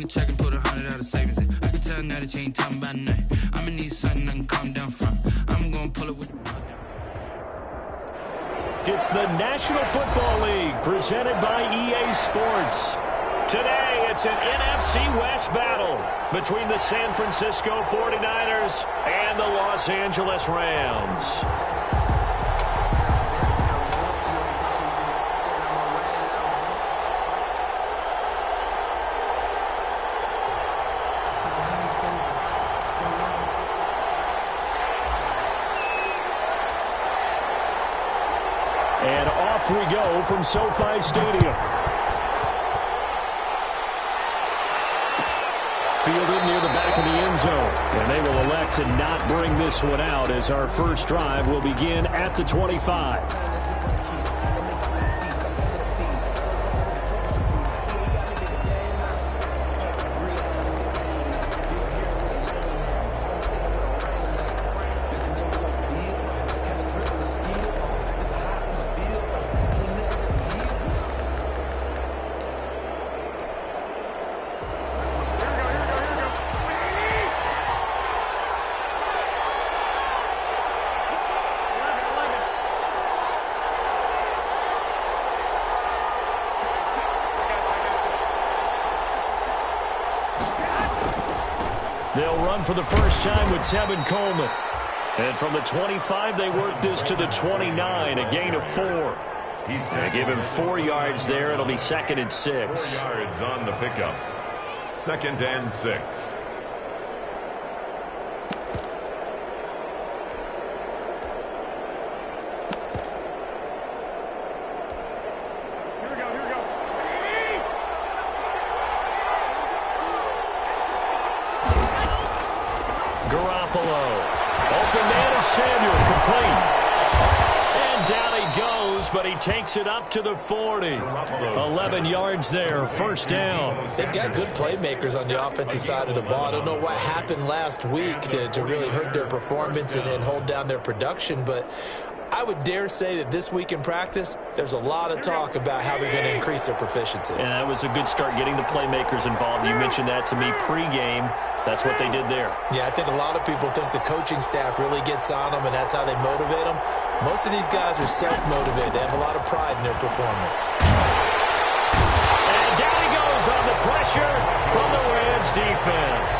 nigga check and put 100 out of savings in. I can tell now that you ain't talking about nothing. I'ma need something I can calm down from. I'm gonna pull it with. It's the National Football League presented by EA Sports. Today, it's an NFC West battle between the San Francisco 49ers and the Los Angeles Rams. And off we go from SoFi Stadium. Fielded near the back of the end zone. And they will elect to not bring this one out as our first drive will begin at the 25. They'll run for the first time with Tevin Coleman. And from the 25, they work this to the 29, a gain of 4. They give him 4 yards there. It'll be 2nd and 6. 4 yards on the pickup. 2nd and 6. Garoppolo. Open man is Samuel, complete. And down he goes, but he takes it up to the 40. 11 yards there, first down. They've got good playmakers on the offensive side of the ball. I don't know what happened last week to really hurt their performance and hold down their production, but I would dare say that this week in practice, there's a lot of talk about how they're going to increase their proficiency. And that was a good start getting the playmakers involved. You mentioned that to me pregame. That's what they did there. Yeah, I think a lot of people think the coaching staff really gets on them, and that's how they motivate them. Most of these guys are self-motivated. They have a lot of pride in their performance. And down he goes on the pressure from the Rams defense.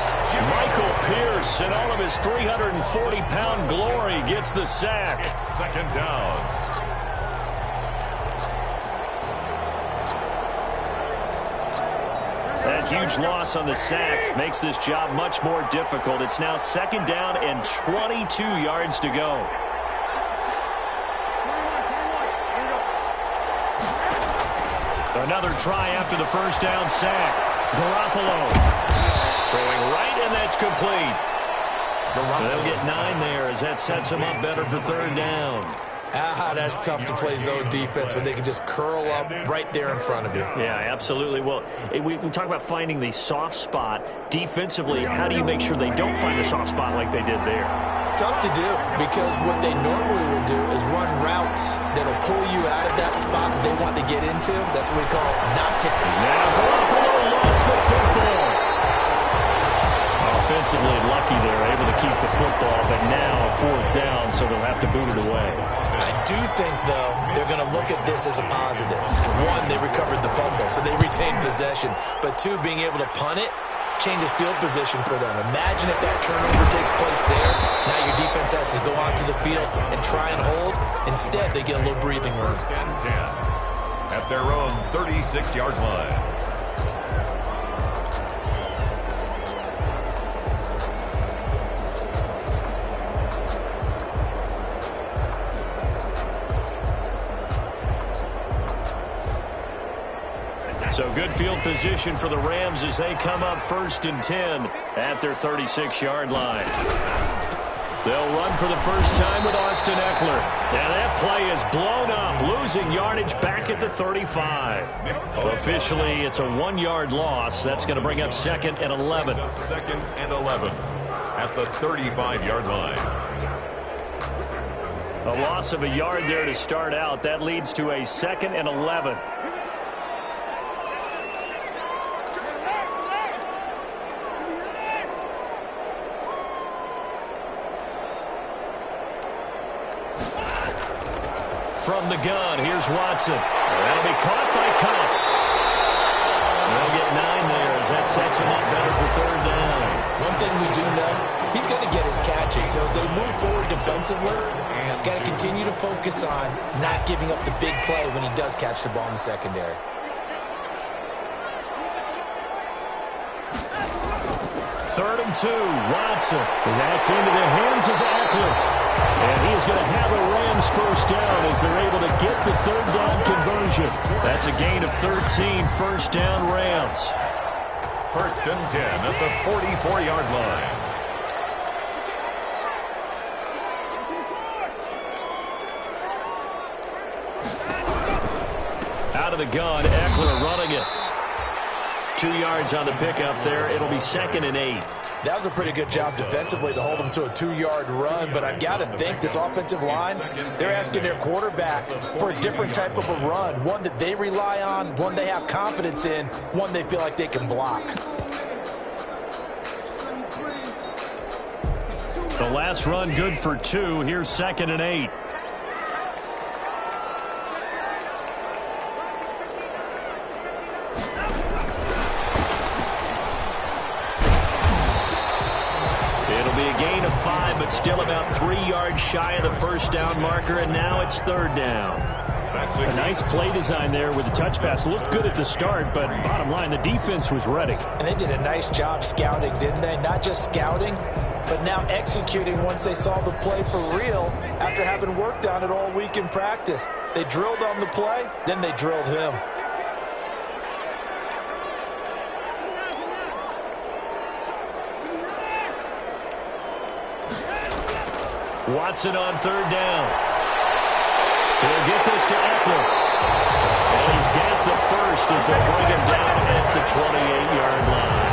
Michael Pierce, in all of his 340-pound glory, gets the sack. 2nd down. That huge loss on the sack makes this job much more difficult. It's now 2nd down and 22 yards to go. Another try after the first down sack. Garoppolo throwing right, and that's complete. They'll get 9 there as that sets them up better for 3rd down. That's tough to play zone defense when they can just curl up right there in front of you. Yeah, absolutely. Well, we talk about finding the soft spot. Defensively, how do you make sure they don't find the soft spot like they did there? Tough to do, because what they normally will do is run routes that'll pull you out of that spot they want to get into. That's what we call not ticking. Now Garoppolo lost the football. Offensively lucky they're able to keep the football, but now a 4th down, so they'll have to boot it away. I do think, though, they're going to look at this as a positive. 1, they recovered the fumble, so they retained possession. But 2, being able to punt it changes field position for them. Imagine if that turnover takes place there. Now your defense has to go onto the field and try and hold. Instead, they get a little breathing room. 1st and 10 at their own 36-yard line. So good field position for the Rams as they come up 1st and 10 at their 36-yard line. They'll run for the first time with Austin Eckler. Now that play is blown up, losing yardage back at the 35. Officially, it's a 1-yard loss. That's going to bring up 2nd and 11. 2nd and 11 at the 35-yard line. A loss of a yard there to start out. That leads to a 2nd and 11. from the gun. Here's Watson. That'll be caught by Kupp. They'll get 9 there as that sets him up better for third down. One thing we do know, he's going to get his catches. So as they move forward defensively, got to continue to focus on not giving up the big play when he does catch the ball in the secondary. Third and 2, Watson. And that's into the hands of Eckler. And he is going to have a Rams first down as they're able to get the third down conversion. That's a gain of 13, first down Rams. First and 10 at the 44-yard line. Out of the gun, Eckler running it. 2 yards on the pickup there. It'll be 2nd and 8. That was a pretty good job defensively to hold them to a 2-yard run, but I've got to think this offensive line, they're asking their quarterback for a different type of a run, one that they rely on, one they have confidence in, one they feel like they can block. The last run good for 2. Here's 2nd and 8. Gain of 5, but still about 3 yards shy of the first down marker, and now it's third down. A nice play design there with the touch pass. Looked good at the start, but bottom line, the defense was ready. And they did a nice job scouting, didn't they? Not just scouting, but now executing once they saw the play for real after having worked on it all week in practice. They drilled on the play, then they drilled him. Watson on third down. He'll get this to Eckler. And he's got the first as they bring him down at the 28-yard line.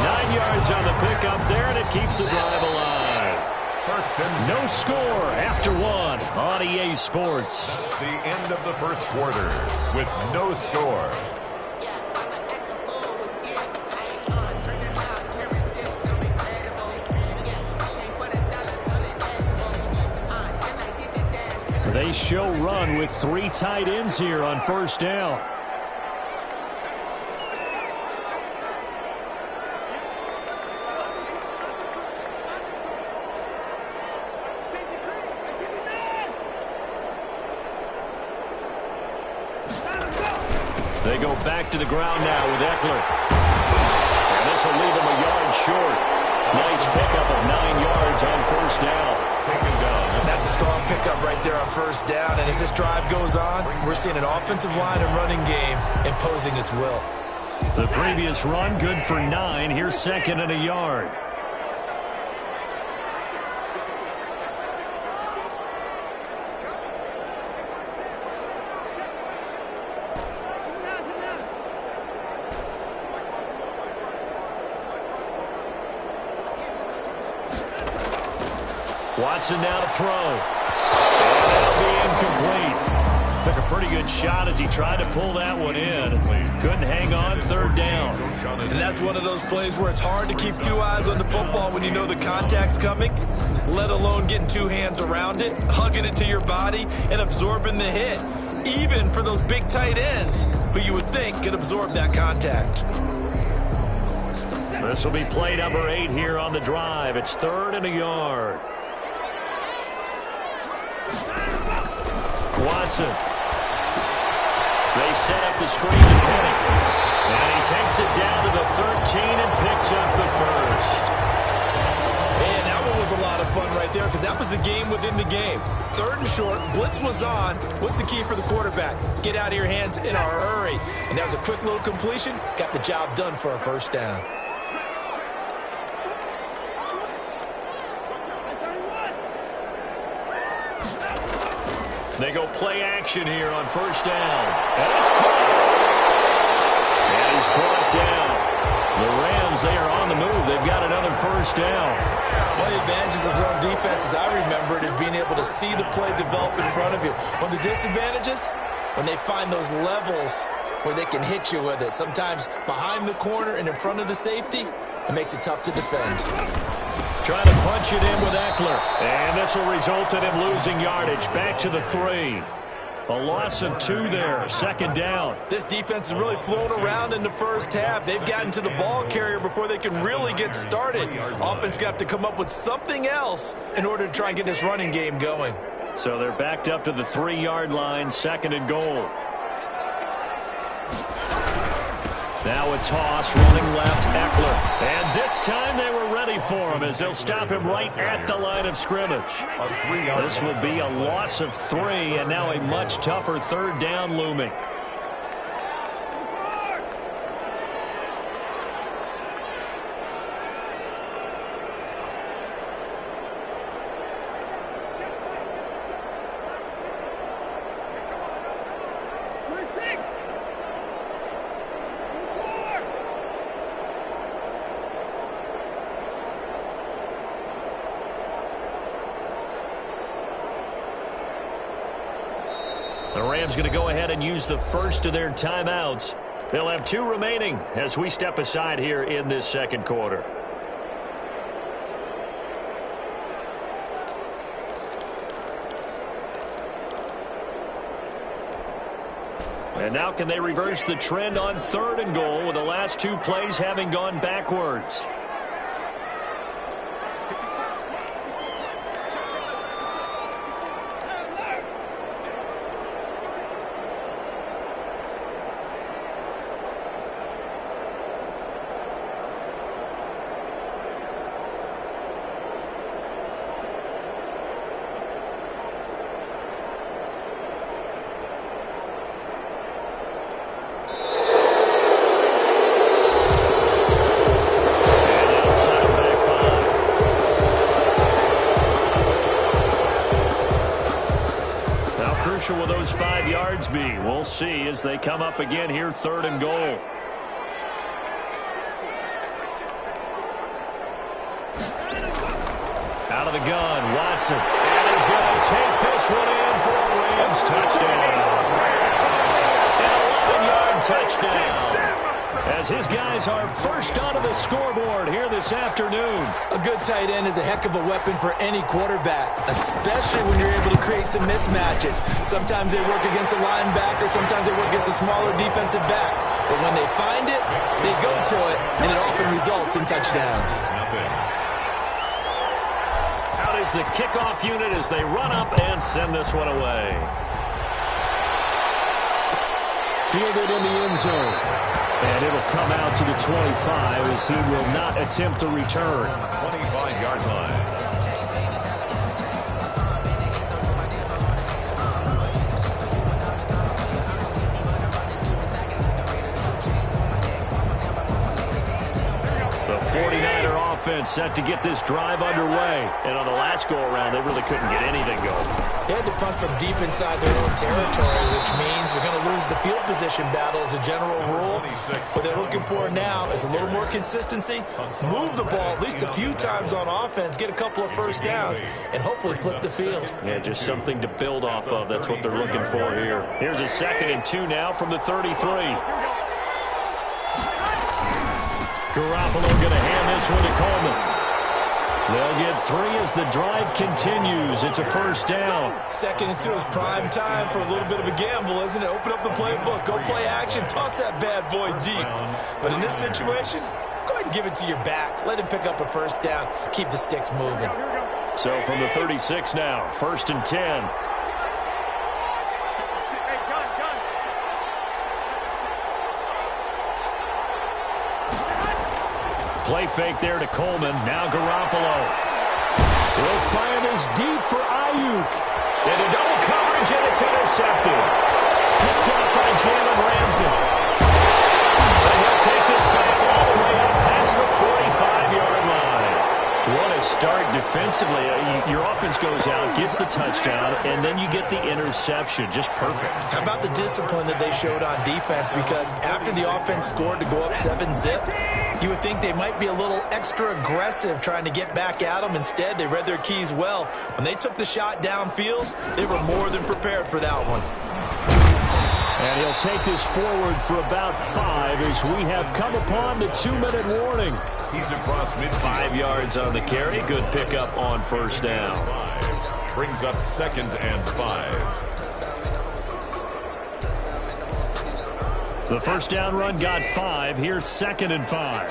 9 yards on the pickup there, and it keeps the drive alive. First and 10. No score after 1 on EA Sports. It's the end of the first quarter with no score. They show run with 3 tight ends here on first down. They go back to the ground now with Eckler. And this will leave him a yard short. Nice pickup of 9 yards on first down. Taken down. That's a strong pickup right there on first down. And as this drive goes on, we're seeing an offensive line and running game imposing its will. The previous run good for 9. Here's 2nd and a yard. Watson now to throw. And that'll be incomplete. Took a pretty good shot as he tried to pull that one in. Couldn't hang on, third down. And that's one of those plays where it's hard to keep 2 eyes on the football when you know the contact's coming, let alone getting 2 hands around it, hugging it to your body, and absorbing the hit, even for those big tight ends who you would think could absorb that contact. This will be play number 8 here on the drive. It's 3rd and a yard. Watson. They set up the screen to Penny. And he takes it down to the 13 and picks up the first. And that one was a lot of fun right there because that was the game within the game. 3rd and short, blitz was on. What's the key for the quarterback? Get out of your hands in a hurry. And that was a quick little completion. Got the job done for a first down. They go play action here on first down. And it's caught. And he's brought down. The Rams, they are on the move. They've got another first down. One of the advantages of zone defense, as I remember it, is being able to see the play develop in front of you. One of the disadvantages, when they find those levels where they can hit you with it. Sometimes behind the corner and in front of the safety, it makes it tough to defend. Trying to punch it in with Eckler. And this will result in him losing yardage. Back to the 3. A loss of 2 there. Second down. This defense has really flown around in the first half. They've gotten to the ball carrier before they can really get started. Offense going to have to come up with something else in order to try and get this running game going. So they're backed up to the 3-yard line. Second and goal. Now a toss, running left, Eckler. And this time they were ready for him as they'll stop him right at the line of scrimmage. This will be a loss of 3, and now a much tougher third down looming. The Rams going to go ahead and use the first of their timeouts. They'll have 2 remaining as we step aside here in this second quarter. And now can they reverse the trend on third and goal with the last 2 plays having gone backwards? Will those 5 yards be? We'll see as they come up again here, third and goal. Out of the gun, Watson. And he's going to take this one in for a Rams touchdown. An 11-yard touchdown. As his guys are first onto the scoreboard here this afternoon. A good tight end is a heck of a weapon for any quarterback, especially when you're able to create some mismatches. Sometimes they work against a linebacker, sometimes they work against a smaller defensive back. But when they find it, they go to it, and it often results in touchdowns. Out is the kickoff unit as they run up and send this one away. Fielded in the end zone. And it'll come out to the 25 as he will not attempt to return. 25-yard line. The 49er offense set to get this drive underway. And on the last go-around, they really couldn't get anything going. They had to punt from deep inside their own territory, which means they're going to lose the field position battle as a general rule. What they're looking for now is a little more consistency, move the ball at least a few times on offense, get a couple of first downs, and hopefully flip the field. Yeah, just something to build off of. That's what they're looking for here. Here's a 2nd and 2 now from the 33. Garoppolo going to hand this one to Coleman. They'll get 3 as the drive continues. It's a first down. 2nd and 2 is prime time for a little bit of a gamble, isn't it? Open up the playbook, go play action, toss that bad boy deep. But in this situation, go ahead and give it to your back. Let him pick up a first down. Keep the sticks moving. So from the 36 now, 1st and 10. Play fake there to Coleman. Now Garoppolo. Will find is deep for Ayuk. Into double coverage, and it's intercepted. Picked up by Jalen Ramsey. And he'll take this back all the way up past the 45-yard line. What a start defensively. Your offense goes out, gets the touchdown, and then you get the interception. Just perfect. How about the discipline that they showed on defense? Because after the offense scored to go up 7-zip, you would think they might be a little extra aggressive trying to get back at them. Instead, they read their keys well. When they took the shot downfield, they were more than prepared for that one. And he'll take this forward for about 5 as we have come upon the 2-minute warning. He's across midfield. 5 yards on the carry. Good pickup on first down. Brings up 2nd and 5. The first down run got 5. Here's 2nd and 5.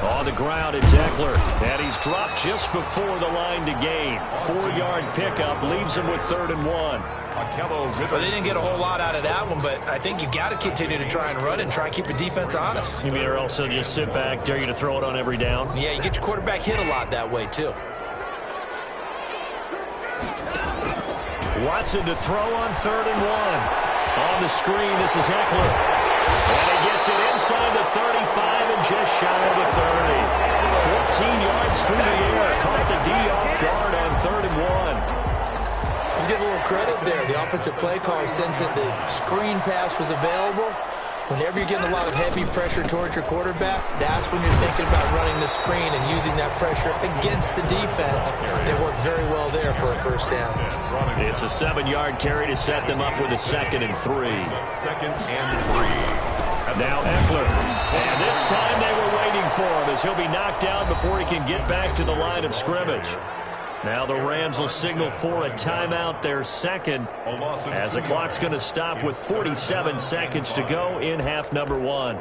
On the ground, it's Eckler. And he's dropped just before the line to gain. 4-yard pickup leaves him with 3rd and 1. Well, they didn't get a whole lot out of that one, but I think you got to continue to try and run and try and keep the defense honest. You mean or also just sit back, dare you to throw it on every down? Yeah, you get your quarterback hit a lot that way, too. Watson to throw on 3rd and 1. On the screen, this is Eckler. And he gets it inside the 35 and just shy of the 30. 14 yards through the air. Caught the D off guard on 3rd and 1. Let's give a little credit there. The offensive play caller sensed that the screen pass was available. Whenever you're getting a lot of heavy pressure towards your quarterback, that's when you're thinking about running the screen and using that pressure against the defense. And it worked very well there for a first down. It's a 7-yard carry to set them up with a 2nd and 3. 2nd and 3. Now Eckler. And this time they were waiting for him as he'll be knocked down before he can get back to the line of scrimmage. Now the Rams will signal for a timeout, their 2nd, as the clock's going to stop with 47 seconds to go in half number 1.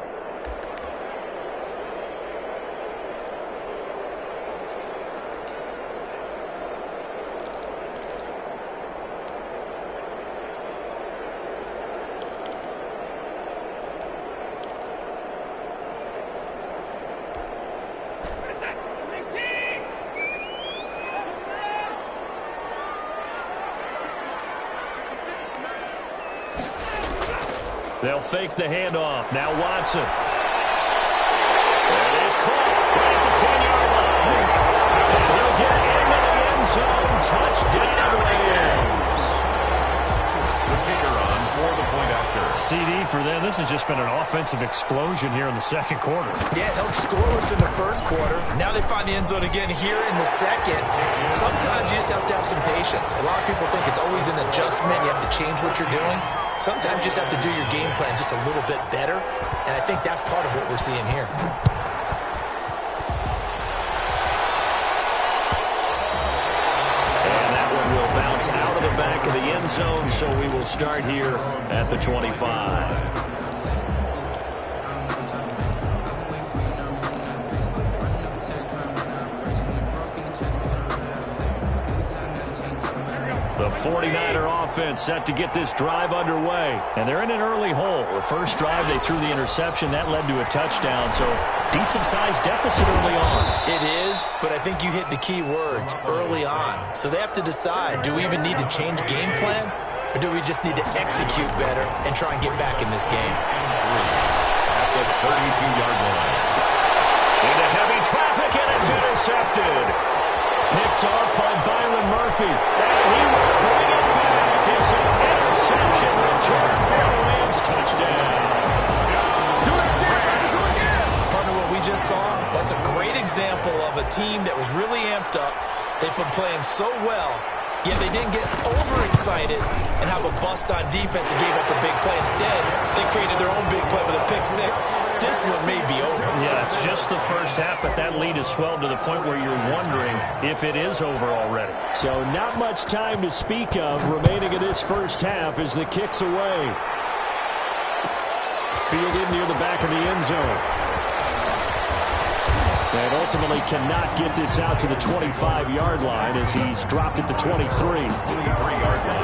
They'll fake the handoff. Now Watson. It is caught right at the 10-yard line. And he'll get into the end zone. Touchdown, Rams. The kicker on for the point after. CD for them. This has just been an offensive explosion here in the 2nd quarter. Yeah, held scoreless in the 1st quarter. Now they find the end zone again here in the 2nd. Sometimes you just have to have some patience. A lot of people think it's always an adjustment. You have to change what you're doing. Sometimes you just have to do your game plan just a little bit better, and I think that's part of what we're seeing here. And that one will bounce out of the back of the end zone, so we will start here at the 25. The 49er offense set to get this drive underway. And they're in an early hole. The first drive, they threw the interception. That led to a touchdown. So decent-sized deficit early on. It is, but I think you hit the key words, early on. So they have to decide, do we even need to change game plan? Or do we just need to execute better and try and get back in this game? At the 32-yard line. Into heavy traffic, and it's intercepted. Picked off by Byron Murphy. And he will bring it back. It's an interception return for a Rams touchdown. Partner, what we just saw, that's a great example of a team that was really amped up. They've been playing so well, yet they didn't get overexcited and have a bust on defense and gave up a big play. Instead, they created their own big play with a pick 6. This one may be over. Yeah, it's just the first half, but that lead has swelled to the point where you're wondering if it is over already. So not much time to speak of remaining in this first half as the kick's away. Fielded near the back of the end zone. And ultimately cannot get this out to the 25-yard line as he's dropped it to 23. 23-yard line.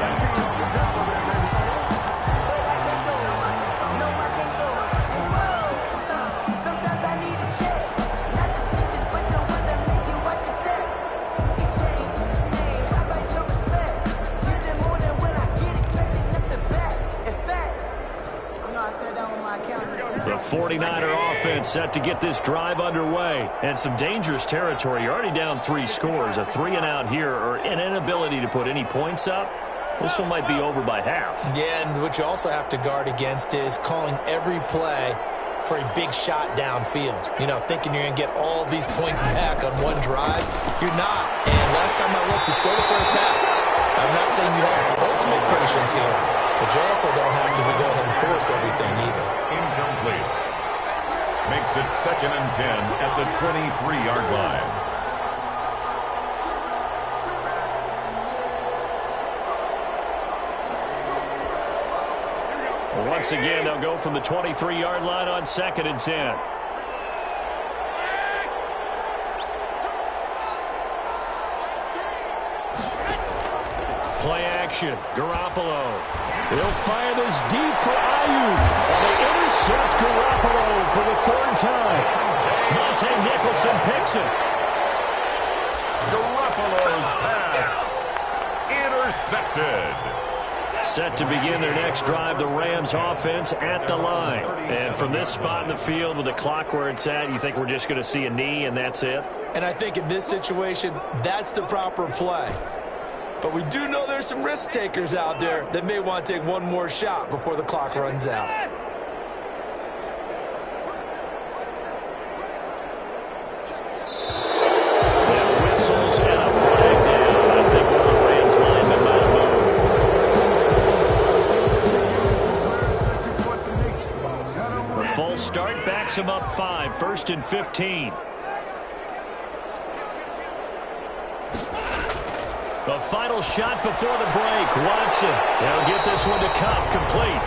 The 49er offense set to get this drive underway. And some dangerous territory. You're already down 3 scores. A 3-and-out here or an inability to put any points up. This one might be over by half. Yeah, and what you also have to guard against is calling every play for a big shot downfield. You know, thinking you're going to get all these points back on one drive. You're not. And last time I looked, it's still the first half. I'm not saying you have ultimate patience here, but you also don't have to go ahead and force everything either. Incomplete. Makes it 2nd and 10 at the 23-yard line. Once again, they'll go from the 23-yard line on 2nd and 10. Play action. Garoppolo. He'll fire this deep for Ayuk. And they intercept Garoppolo for the 3rd time. Monte Nicholson picks it. Garoppolo's pass intercepted. Set to begin their next drive, the Rams offense at the line. And from this spot in the field with the clock where it's at, you think we're just going to see a knee and that's it? And I think in this situation, that's the proper play. But we do know there's some risk takers out there that may want to take one more shot before the clock runs out. Yeah, whistles and a flag down. I think one of the Rams linemen might have moved. The full start backs him up 5, 1st and 15. The final shot before the break. Watson. They'll get this one to Kupp, complete.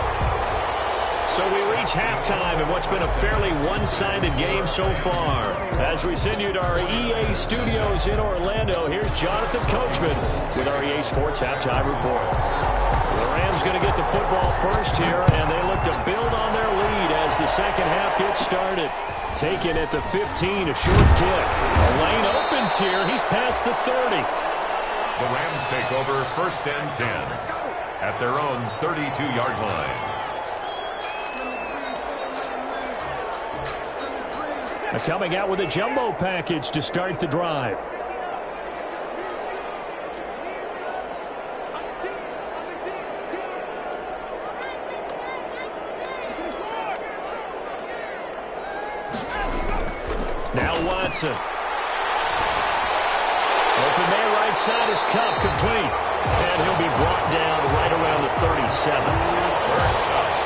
So we reach halftime in what's been a fairly one-sided game so far. As we send you to our EA studios in Orlando, here's Jonathan Coachman with our EA Sports Halftime Report. The Rams going to get the football first here, and they look to build on their lead as the second half gets started. Taken at the 15, a short kick. The lane opens here. He's past the 30. The Rams take over 1st and 10 at their own 32-yard line. Coming out with a jumbo package to start the drive. Now Watson. Open man right side is Kupp, complete. And he'll be brought down right around the 37.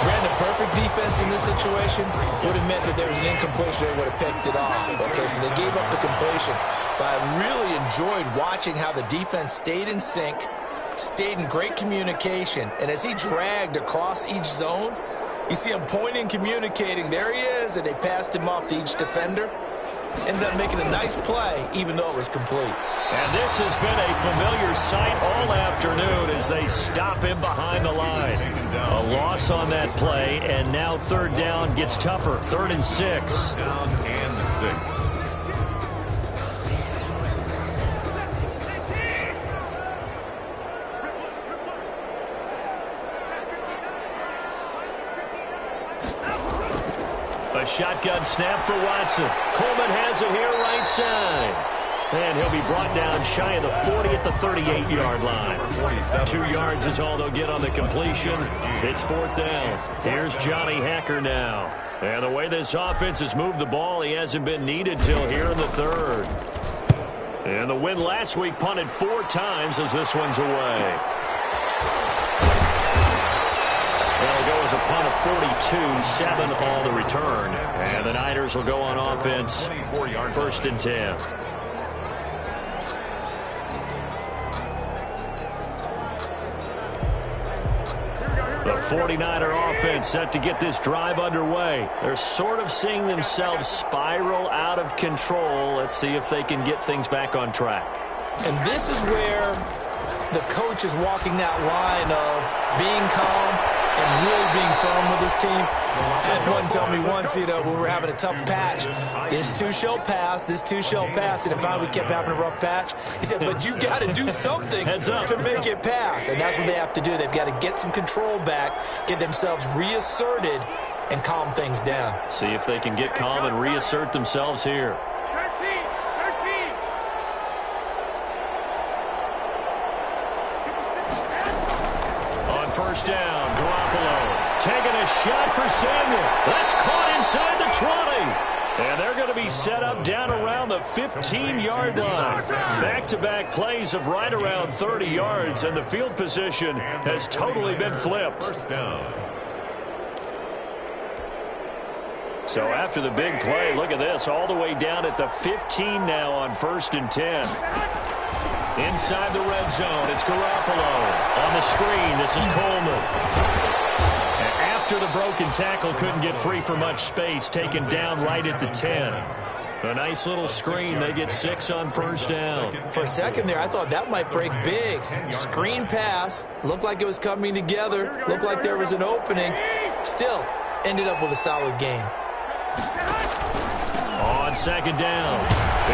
Brandon, perfect defense in this situation would have meant that there was an incompletion. They would have picked it off. Okay, so they gave up the completion. But I really enjoyed watching how the defense stayed in sync, stayed in great communication. And as he dragged across each zone, you see him pointing, communicating. There he is, and they passed him off to each defender. Ended up making a nice play, even though it was complete. And this has been a familiar sight all afternoon as they stop him behind the line. A loss on that play, and now 3rd down gets tougher. 3rd and 6. Down and 6. A shotgun snap for Watson. Coleman has it here right side. And he'll be brought down shy of the 40 at the 38-yard line. 2 yards is all they'll get on the completion. It's 4th down. Here's Johnny Hacker now. And the way this offense has moved the ball, he hasn't been needed till here in the 3rd. And the win last week punted 4 times as this one's away. It'll go as a punt of 42, 7 on the return. And the Niners will go on offense, 1st and 10. The 49er offense set to get this drive underway. They're sort of seeing themselves spiral out of control. Let's see if they can get things back on track. And this is where the coach is walking that line of being calm and really being firm with his team. Had one tell me once, when we were having a tough patch, this too shall pass, this too shall pass. And finally we kept having a rough patch. He said, but you got to do something to make it pass. And that's what they have to do. They've got to get some control back, get themselves reasserted, and calm things down. See if they can get calm and reassert themselves here. On 1st down, Garoppolo. Taking a shot for Samuel. That's caught inside the 20. And they're going to be set up down around the 15-yard line. Back-to-back plays of right around 30 yards, and the field position has totally been flipped. First down. So after the big play, look at this, all the way down at the 15 now on 1st and 10. Inside the red zone, it's Garoppolo. On the screen, this is Coleman. After the broken tackle, couldn't get free for much space, taken down right at the 10. A nice little screen. They get 6 on 1st down. For a second there, I thought that might break big. Screen pass. Looked like it was coming together. Looked like there was an opening. Still, ended up with a solid game. On 2nd down,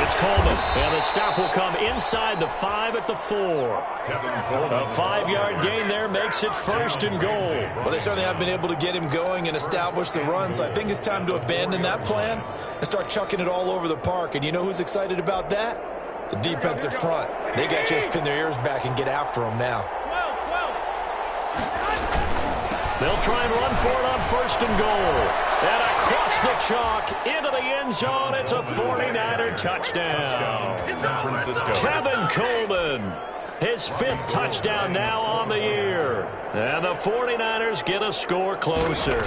it's Coleman. And the stop will come inside the 5 at the 4. A 5-yard gain there makes it 1st and goal. Well, they certainly have been able to get him going and establish the run, so I think it's time to abandon that plan and start chucking it all over the park. And you know who's excited about that? The defensive front. They got to just pin their ears back and get after him now. They'll try and run for it on 1st and goal. And across the chalk into the end zone. It's a 49er touchdown. San Francisco. Tevin Coleman. His 5th touchdown now on the year. And the 49ers get a score closer.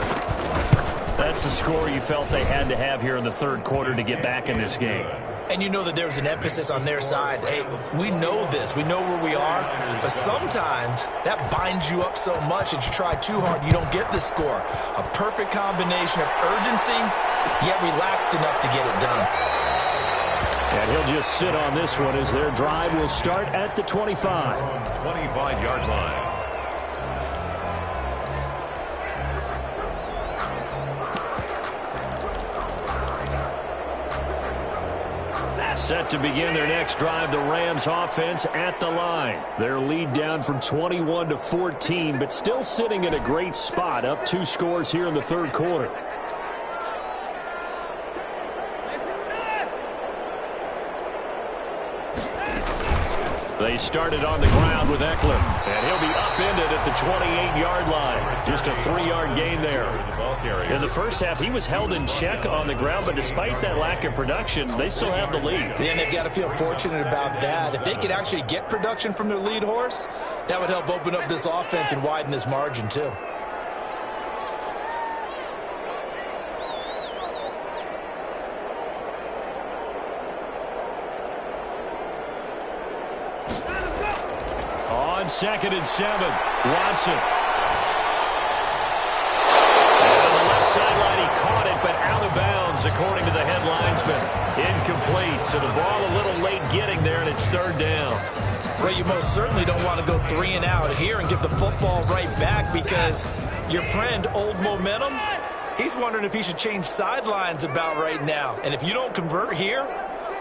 That's a score you felt they had to have here in the 3rd quarter to get back in this game. And you know that there's an emphasis on their side. Hey, we know this. We know where we are. But sometimes that binds you up so much that you try too hard, you don't get the score. A perfect combination of urgency, yet relaxed enough to get it done. And he'll just sit on this one as their drive will start at the 25. 25-yard line. Set to begin their next drive, the Rams offense at the line. Their lead down from 21 to 14, but still sitting in a great spot, up 2 scores here in the 3rd quarter. They started on the ground with Eckler, and he'll be upended at the 28-yard line. Just a 3-yard gain there. In the first half, he was held in check on the ground, but despite that lack of production, they still have the lead. And they've got to feel fortunate about that. If they could actually get production from their lead horse, that would help open up this offense and widen this margin too. On 2nd and 7, Watson. Sideline, he caught it, but out of bounds, according to the head linesman. Incomplete, so the ball a little late getting there, and it's 3rd down. Well, you most certainly don't want to go 3 and out here and give the football right back because your friend, Old Momentum, he's wondering if he should change sidelines about right now. And if you don't convert here,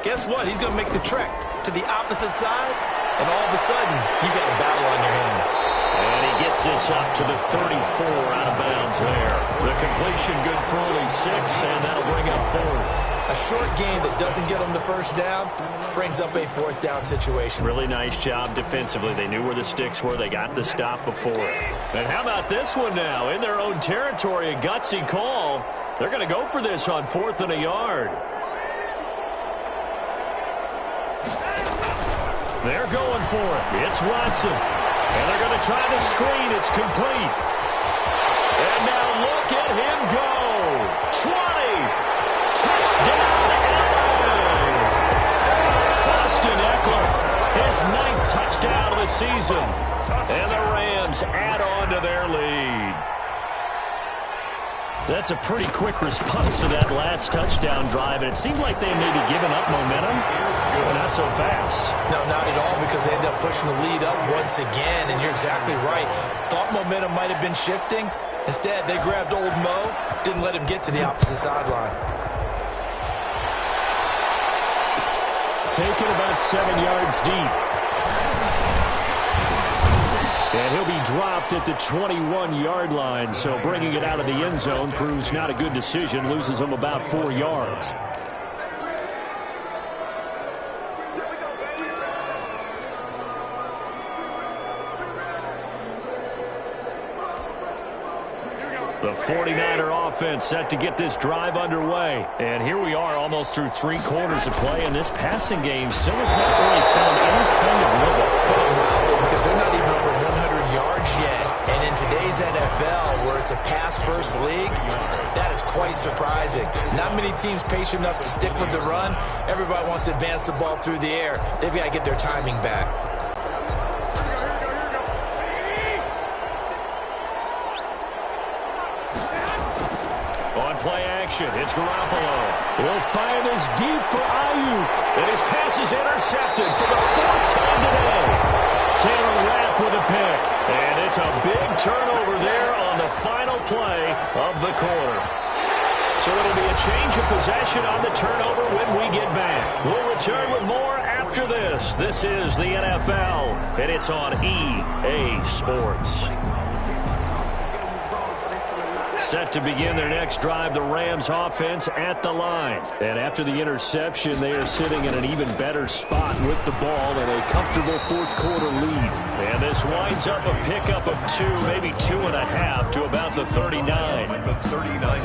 guess what? He's going to make the trek to the opposite side, and all of a sudden, you've got a battle on your hands. And he gets this up to the 34 out of bounds there. The completion good for only 6, and that'll bring up 4th. A short game that doesn't get them the 1st down brings up a 4th down situation. Really nice job defensively. They knew where the sticks were. They got the stop before. And how about this one now? In their own territory, a gutsy call. They're going to go for this on 4th and a yard. They're going for it. It's Watson. And they're going to try the screen. It's complete. And now look at him go. 20. Touchdown, LA. Austin Eckler, his 9th touchdown of the season. And the Rams add on to their lead. That's a pretty quick response to that last touchdown drive. And it seemed like they may be giving up momentum, but not so fast. No, not at all, because they end up pushing the lead up once again. And you're exactly right. Thought momentum might have been shifting. Instead, they grabbed Old Mo, didn't let him get to the opposite sideline. Taken about 7 yards deep. And he'll be dropped at the 21-yard line, so bringing it out of the end zone proves not a good decision, loses him about 4 yards. The 49er offense set to get this drive underway. And here we are almost through 3 quarters of play, and this passing game still has not really found any kind of rhythm. Put it mildly, because they're not even over 100 yards yet. And in today's NFL, where it's a pass-first league, that is quite surprising. Not many teams patient enough to stick with the run. Everybody wants to advance the ball through the air. They've got to get their timing back. Play action. It's Garoppolo. He'll fire this deep for Ayuk. And his pass is intercepted for the 4th time today. Taylor Rapp with a pick. And it's a big turnover there on the final play of the quarter. So it'll be a change of possession on the turnover when we get back. We'll return with more after this. This is the NFL, and it's on EA Sports. Set to begin their next drive, the Rams offense at the line. And after the interception, they are sitting in an even better spot with the ball and a comfortable 4th quarter lead. And this winds up a pickup of 2, maybe 2.5 to about the 39.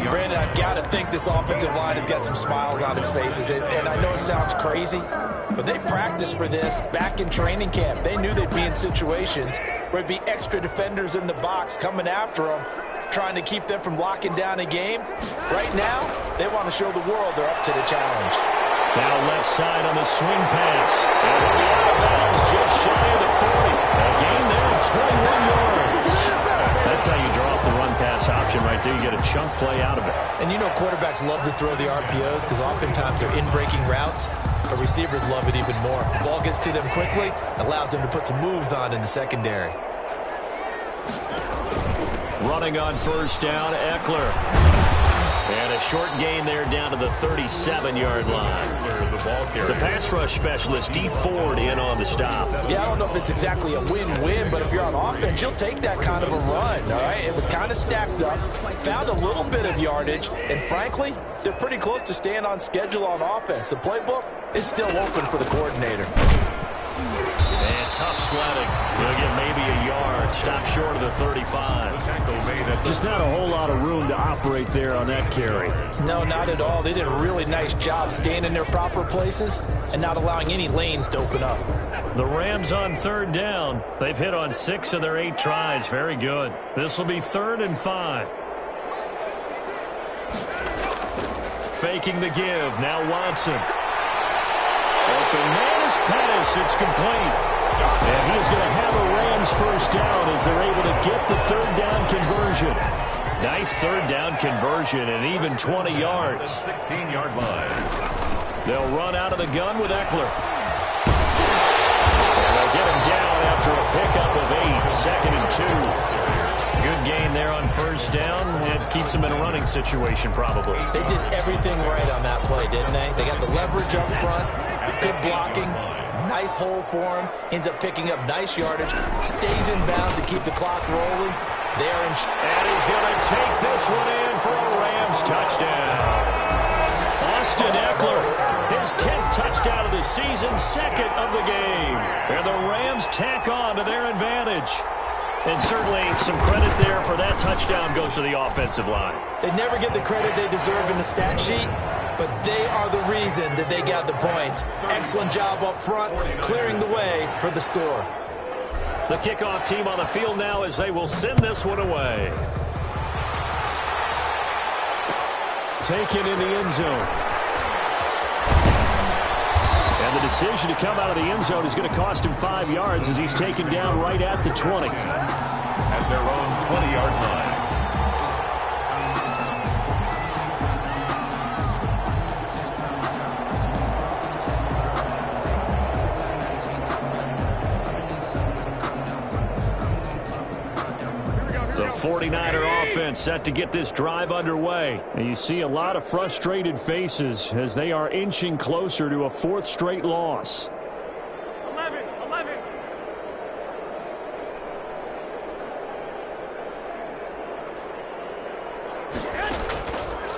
Brandon, I've got to think this offensive line has got some smiles on its faces. And I know it sounds crazy, but they practiced for this back in training camp. They knew they'd be in situations where there'd be extra defenders in the box coming after them, trying to keep them from locking down a game. Right now, they want to show the world they're up to the challenge. Now left side on the swing pass. And he'll be out of bounds just shy of the 40. A gain there of 21 yards. That's how you draw up the run-pass option right there. You get a chunk play out of it. And you know quarterbacks love to throw the RPOs because oftentimes they're in-breaking routes, but receivers love it even more. The ball gets to them quickly, allows them to put some moves on in the secondary. Running on first down, Eckler. And a short gain there down to the 37-yard line. The pass rush specialist, Dee Ford, in on the stop. Yeah, I don't know if it's exactly a win-win, but if you're on offense, you'll take that kind of a run, all right? It was kind of stacked up, found a little bit of yardage, and frankly, they're pretty close to staying on schedule on offense. The playbook is still open for the coordinator. And tough sledding. He'll get maybe a yard. Stop short of the 35. Just not a whole lot of room to operate there on that carry. No, not at all. They did a really nice job staying in their proper places and not allowing any lanes to open up. The Rams on 3rd down. They've hit on 6 of their 8 tries. Very good. This will be 3rd and 5. Faking the give. Now Watson. Open man is Pettis. It's complete. And he's going to have a Rams first down as they're able to get the 3rd down conversion. Nice 3rd down conversion and even 20 yards. 16-yard line. They'll run out of the gun with Eckler. And they'll get him down after a pickup of 8. 2nd and 2. Good gain there on first down. It keeps them in a running situation probably. They did everything right on that play, didn't they? They got the leverage up front, good blocking, nice hole for him, ends up picking up nice yardage, stays in bounds to keep the clock rolling. And he's going to take this one in for a Rams touchdown. Austin Eckler, his 10th touchdown of the season, 2nd of the game. And the Rams tack on to their advantage. And certainly some credit there for that touchdown goes to the offensive line. They never get the credit they deserve in the stat sheet, but they are the reason that they got the points. Excellent job up front, clearing the way for the score. The kickoff team on the field now as they will send this one away. Taken in the end zone. And the decision to come out of the end zone is going to cost him 5 yards as he's taken down right at the 20. At their own 20-yard line. The 49er offense set to get this drive underway. And you see a lot of frustrated faces as they are inching closer to a 4th straight loss. 11.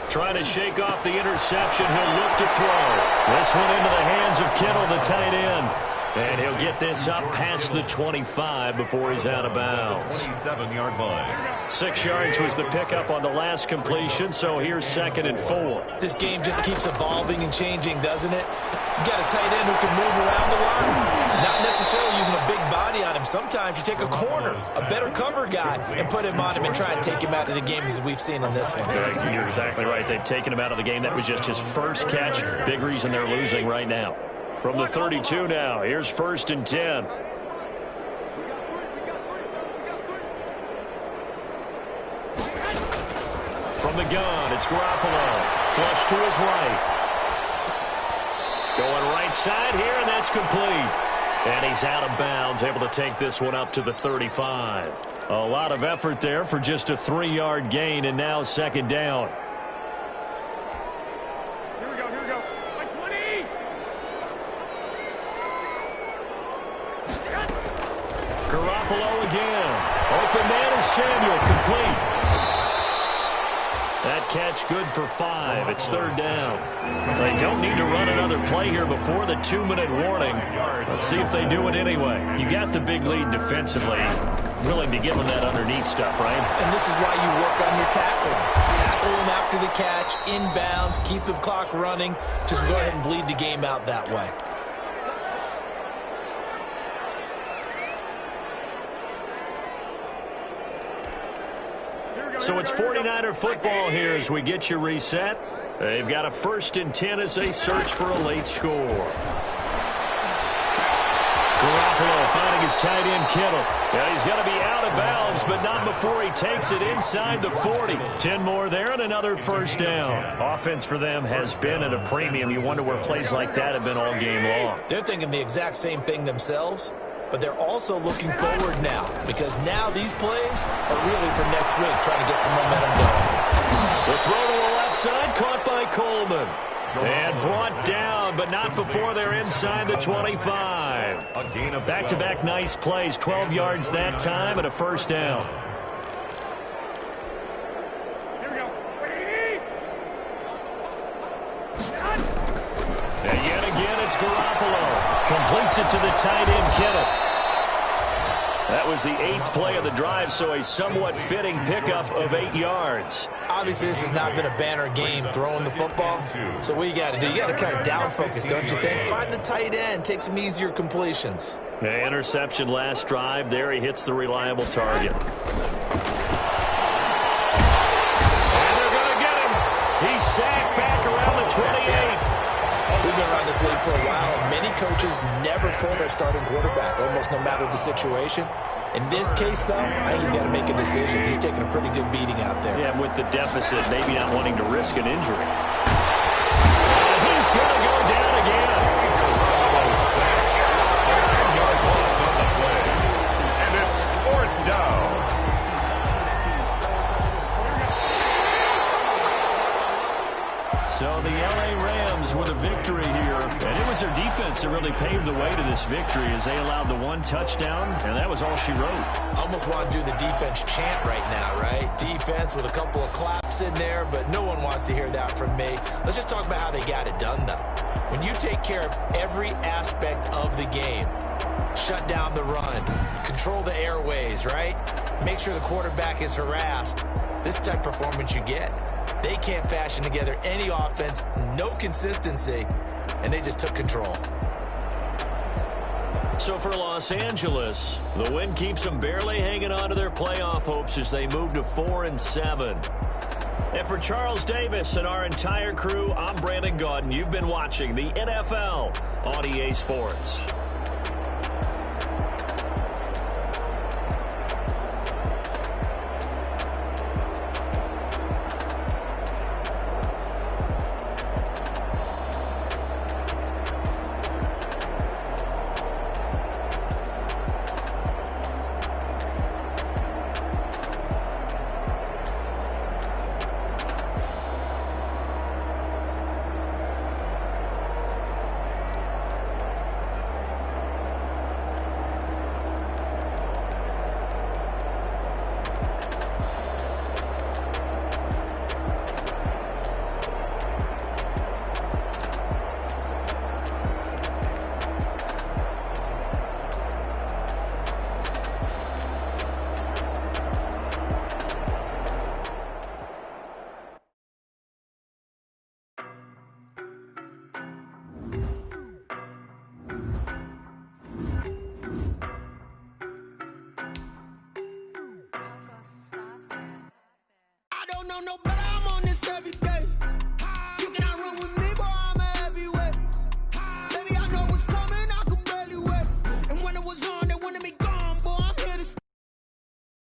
Trying to shake off the interception. He'll look to throw. This one into the hands of Kittle, the tight end. And he'll get this up past the 25 before he's out of bounds. 27-yard line. 6 yards was the pickup on the last completion, so here's 2nd and 4. This game just keeps evolving and changing, doesn't it? You got a tight end who can move around a lot. Not necessarily using a big body on him. Sometimes you take a corner, a better cover guy, and put him on him and try and take him out of the game as we've seen in this one. You're exactly right. They've taken him out of the game. That was just his first catch. Big reason they're losing right now. From the 32 now, here's 1st and 10. From the gun, it's Garoppolo. Flush to his right. Going right side here, and that's complete. And he's out of bounds, able to take this one up to the 35. A lot of effort there for just a 3-yard gain, and now 2nd down. Here we go. 20! Garoppolo again. Open man is Samuel, complete. That catch good for 5. It's 3rd down. They don't need to run another play here before the 2-minute warning. Let's see if they do it anyway. You got the big lead defensively. Willing to give them that underneath stuff, right? And this is why you work on your tackling. Tackle them after the catch, inbounds, keep the clock running. Just go ahead and bleed the game out that way. So it's 49er football here as we get you reset. They've got a 1st and 10 as they search for a late score. Garoppolo finding his tight end Kittle. Yeah, he's going to be out of bounds, but not before he takes it inside the 40. 10 more there and another 1st down. Offense for them has been at a premium. You wonder where plays like that have been all game long. They're thinking the exact same thing themselves. But they're also looking forward now, because now these plays are really for next week, trying to get some momentum going. The throw to the left side, caught by Coleman. And brought down, but not before they're inside the 25. Back-to-back nice plays, 12 yards that time and a 1st down. Here we go. And yet again, it's Garoppolo. Completes it to the tight end, Kittle. That was the 8th play of the drive, so a somewhat fitting pickup of 8 yards. Obviously, this has not been a banner game throwing the football. So what you got to do, you got to kind of down focus, don't you think? Find the tight end, take some easier completions. Yeah, interception last drive. There he hits the reliable target. And they're going to get him. He's sacked back around the 28. We've been around this league for a while, and many coaches never pull their starting quarterback, almost no matter the situation. In this case, though, I think he's got to make a decision. He's taking a pretty good beating out there. Yeah, with the deficit, maybe not wanting to risk an injury. And he's going to go down again. Sack. 10-yard loss on the play. And it's 4th down. So the L.A. Rams with a victory here. And it was their defense that really paved the way to this victory as they allowed the 1 touchdown, and that was all she wrote. Almost want to do the defense chant right now, right? Defense with a couple of claps in there, but no one wants to hear that from me. Let's just talk about how they got it done, though. When you take care of every aspect of the game, shut down the run, control the airways, right? Make sure the quarterback is harassed. This type of performance you get. They can't fashion together any offense, no consistency, and they just took control. So for Los Angeles, the win keeps them barely hanging on to their playoff hopes as they move to 4-7. And for Charles Davis and our entire crew, I'm Brandon Gaudin. You've been watching the NFL on EA Sports. know no better, I'm on this every day.